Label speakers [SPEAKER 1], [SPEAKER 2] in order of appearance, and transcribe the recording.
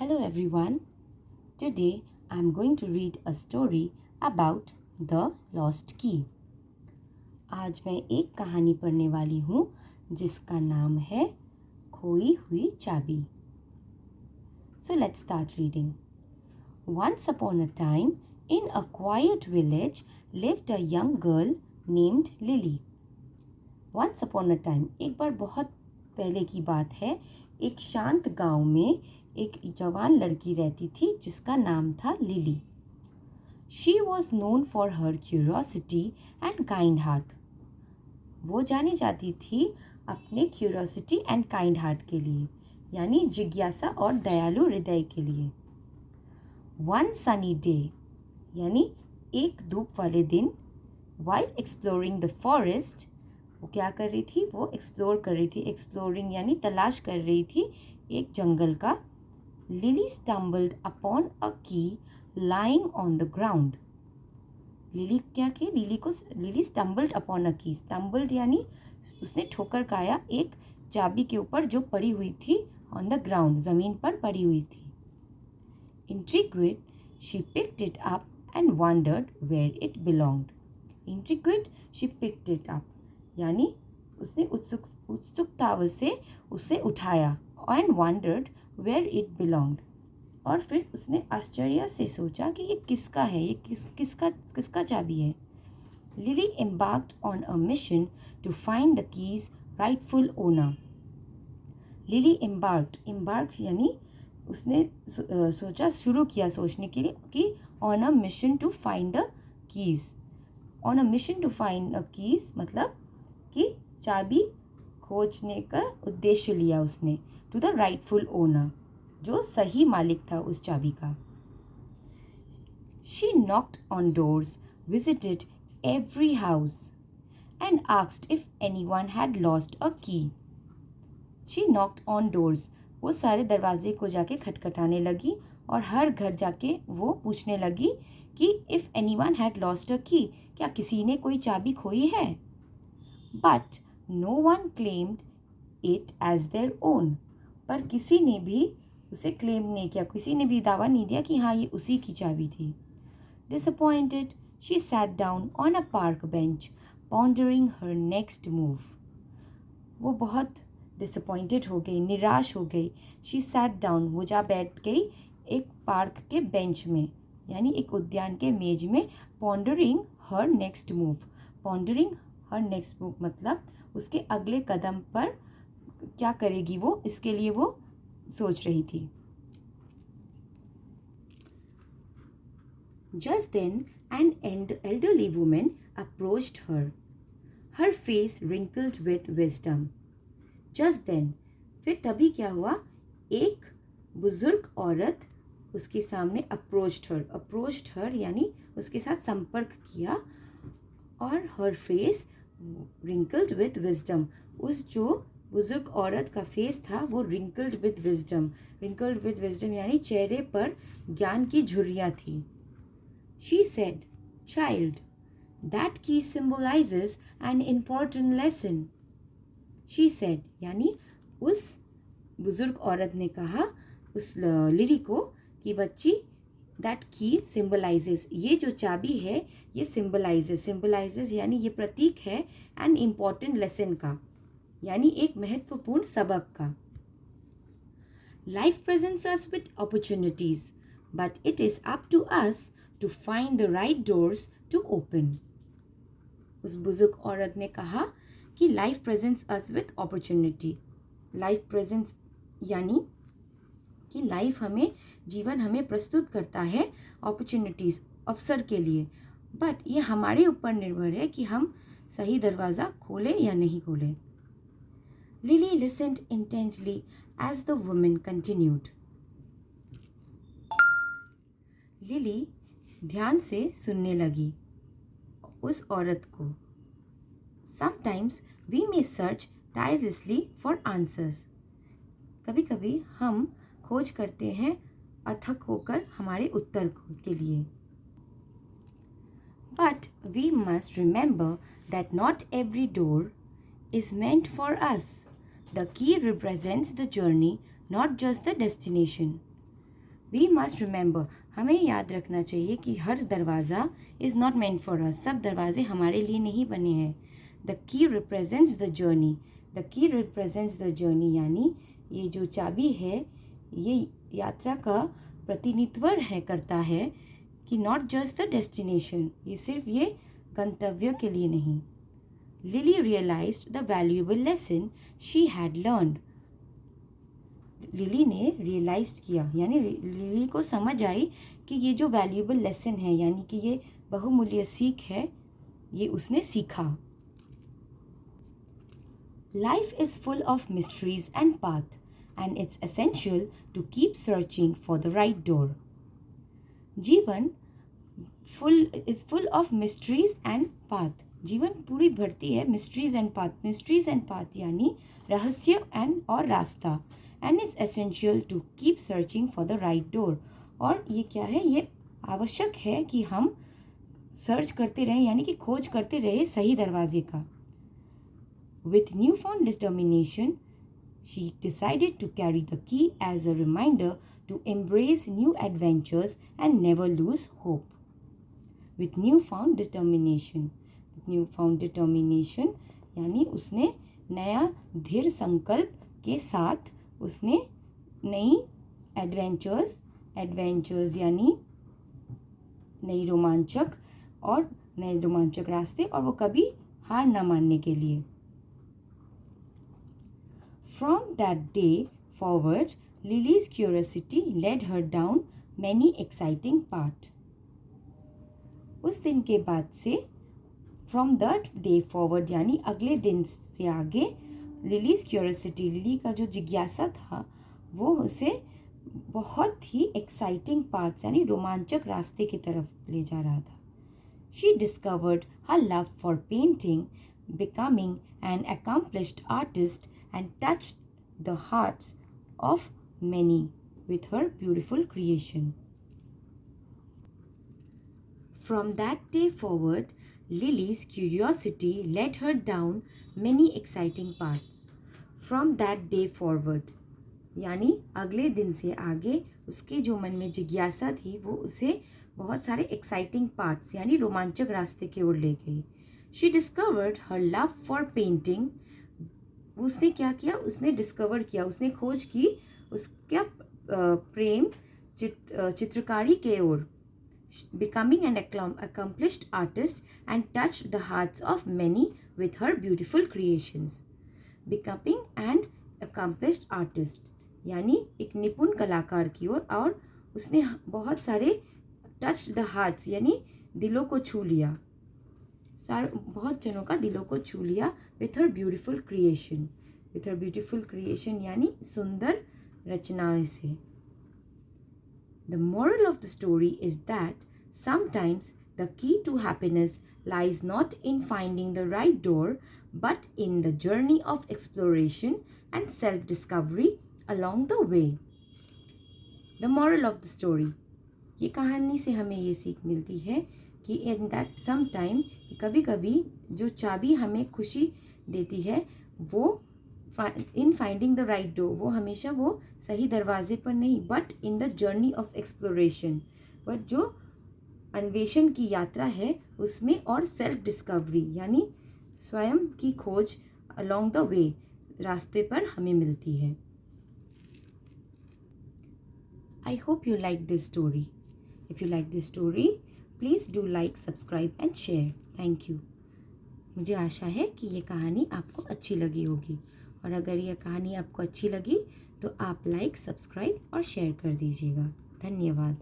[SPEAKER 1] Hello everyone. Today I am going to read a story about the lost key. आज मैं एक कहानी पढ़ने वाली हूँ जिसका नाम है खोई हुई चाबी. So let's start reading. Once upon a time, in a quiet village lived a young girl named Lily. Once upon a time, एक बार बहुत पहले की बात है, एक शांत गांव में एक जवान लड़की रहती थी जिसका नाम था lily. She was known for her curiosity and kind heart. वो जानी जाती थी अपने क्यूरोसिटी एंड काइंड हार्ट के लिए, यानी जिज्ञासा और दयालु हृदय के लिए. One sunny day, यानी एक धूप वाले दिन, while exploring the forest, वो क्या कर रही थी? वो एक्सप्लोर कर रही थी. एक्सप्लोरिंग यानी तलाश कर रही थी एक जंगल का. लिली स्टम्बल्ड अपॉन अ की lying on the ground. Lily क्या की? लिली स्टम्बल्ड अपॉन अ की. स्टम्बल्ड यानी उसने ठोकर खाया एक चाबी के ऊपर जो पड़ी हुई थी ऑन द ग्राउंड, ज़मीन पर पड़ी हुई थी. Intrigued, she picked it up and wondered where it belonged. Intrigued, she picked it up. यानी उसने उत्सुकता से उसे उठाया. And wondered where it belonged. और फिर उसने आश्चर्य से सोचा कि ये किसका है, ये किसका चाबी है. Lily embarked on a mission to find the key's rightful owner. Lily embarked यानी उसने सोचा, शुरू किया सोचने के लिए कि on a mission to find the keys. On a mission to find the keys मतलब कि चाबी खोजने का उद्देश्य लिया उसने. टू द राइटफुल ओनर, जो सही मालिक था उस चाबी का. She knocked on doors, visited every house and asked if anyone had lost a key. She knocked on doors, वो सारे दरवाजे को जाके खटखटाने लगी और हर घर जाके वो पूछने लगी कि if anyone had lost a key, क्या किसी ने कोई चाबी खोई है. But no one claimed it as their own, पर किसी ने भी उसे क्लेम नहीं किया, किसी ने भी दावा नहीं दिया कि हाँ ये उसी की चाबी थी. Disappointed, she sat down on a park bench pondering her next move. वो बहुत डिसअपॉइंटेड हो गई, निराश हो गई. शी सैट डाउन, वो जा बैठ गई एक पार्क के बेंच में, यानी एक उद्यान के मेज में. पॉन्डरिंग हर नेक्स्ट मूव, पॉन्डरिंग हर नेक्स्ट मूव मतलब उसके अगले कदम पर क्या करेगी वो, इसके लिए वो सोच रही थी. Just then an elderly woman approached her. Her face wrinkled with wisdom. Just then, फिर तभी क्या हुआ, एक बुजुर्ग औरत उसके सामने approached her यानी उसके साथ संपर्क किया. और her face wrinkled with wisdom, उस जो बुजुर्ग औरत का फेस था वो wrinkled with wisdom यानी चेहरे पर ज्ञान की झुर्रियाँ थी. She said, child, that key symbolizes an important lesson. She said यानी उस बुजुर्ग औरत ने कहा उस लिली को कि बच्ची, that key symbolizes, ये जो चाबी है ये symbolizes यानी ये प्रतीक है an important lesson का, यानी एक महत्वपूर्ण सबक का. Life presents us with opportunities, but it is up to us to find the right doors to open. उस बुजुर्ग औरत ने कहा कि life presents us with opportunity. Life presents यानी कि जीवन हमें प्रस्तुत करता है opportunities, अवसर के लिए, बट ये हमारे ऊपर निर्भर है कि हम सही दरवाज़ा खोलें या नहीं खोलें. Lily listened intently as the woman continued. Lily ध्यान से सुनने लगी उस औरत को. Sometimes we may search tirelessly for answers. कभी कभी हम खोज करते हैं अथक होकर हमारे उत्तर के लिए. But we must remember that not every door is meant for us. The key represents the journey, not just the destination. We must remember, हमें याद रखना चाहिए कि हर दरवाज़ा is not meant for us, सब दरवाजे हमारे लिए नहीं बने हैं। The key represents the journey, the key represents the journey, यानी ये जो चाबी है ये यात्रा का प्रतिनिधित्व करता है कि नॉट जस्ट द डेस्टिनेशन, ये सिर्फ ये गंतव्य के लिए नहीं। Lily realised the valuable lesson she had learned, Lily ने रियलाइज किया यानी लिली को समझ आई कि ये जो वैल्यूएबल लेसन है यानी कि ये बहुमूल्य सीख है, ये उसने सीखा। Life is full of mysteries and path and it's essential to keep searching for the right door. जीवन is full of mysteries and path, जीवन पूरी भरती है mysteries and path, mysteries and path यानी रहस्य एंड और रास्ता, and it's essential to keep searching for the right door, और ये क्या है, ये आवश्यक है कि हम सर्च करते रहें यानी कि खोज करते रहे सही दरवाजे का। With new found determination she decided to carry the key as a reminder to embrace new adventures and never lose hope. With new found determination, new found determination यानी उसने नया दृढ़ संकल्प के साथ उसने नई एडवेंचर्स यानी नई रोमांचक रास्ते, और वो कभी हार न मानने के लिए। From that day forward Lily's curiosity led her down many exciting path. उस दिन के बाद से, फ्रॉम दैट डे फॉरवर्ड यानी अगले दिन से आगे, लिलीज क्यूरियोसिटी, लिली का जो जिज्ञासा था वो उसे बहुत ही एक्साइटिंग पार्ट्स यानी रोमांचक रास्ते की तरफ ले जा रहा था। She discovered her love for painting, becoming an accomplished artist and touched the hearts of many with her beautiful creation. From that day forward, Lily's curiosity led her down many exciting paths. From that day forward, यानी अगले दिन से आगे उसके जो मन में जिज्ञासा थी वो उसे बहुत सारे एक्साइटिंग पार्ट्स यानी रोमांचक रास्ते की ओर ले गई। She discovered her love for painting, उसने क्या किया, उसने डिस्कवर किया, उसने खोज की उसका प्रेम चित्रकारी के ओर। Becoming an accomplished artist and touched the hearts of many with her beautiful creations. Becoming an accomplished artist यानी एक निपुण कलाकार की ओर, और उसने बहुत सारे touched the hearts यानी दिलों को छू लिया, बहुत जनों का दिलों को छू लिया with her beautiful creation, with her beautiful creation यानी सुंदर रचनाएं से। The moral of the story is that sometimes the key to happiness lies not in finding the right door, but in the journey of exploration and self-discovery along the way. The moral of the story, ये कहानी से हमें ये सीख मिलती है कि in that sometime, कभी कभी जो चाबी हमें खुशी देती है वो in finding the right door, वो हमेशा वो सही दरवाजे पर नहीं, but in the journey of exploration, but जो अन्वेषण की यात्रा है उसमें, और सेल्फ डिस्कवरी यानी स्वयं की खोज अलोंग द वे, रास्ते पर हमें मिलती है। I hope you like this story. If you like this story please do like, subscribe and share. Thank you. मुझे आशा है कि ये कहानी आपको अच्छी लगी होगी, और अगर यह कहानी आपको अच्छी लगी तो आप लाइक, सब्सक्राइब और शेयर कर दीजिएगा। धन्यवाद।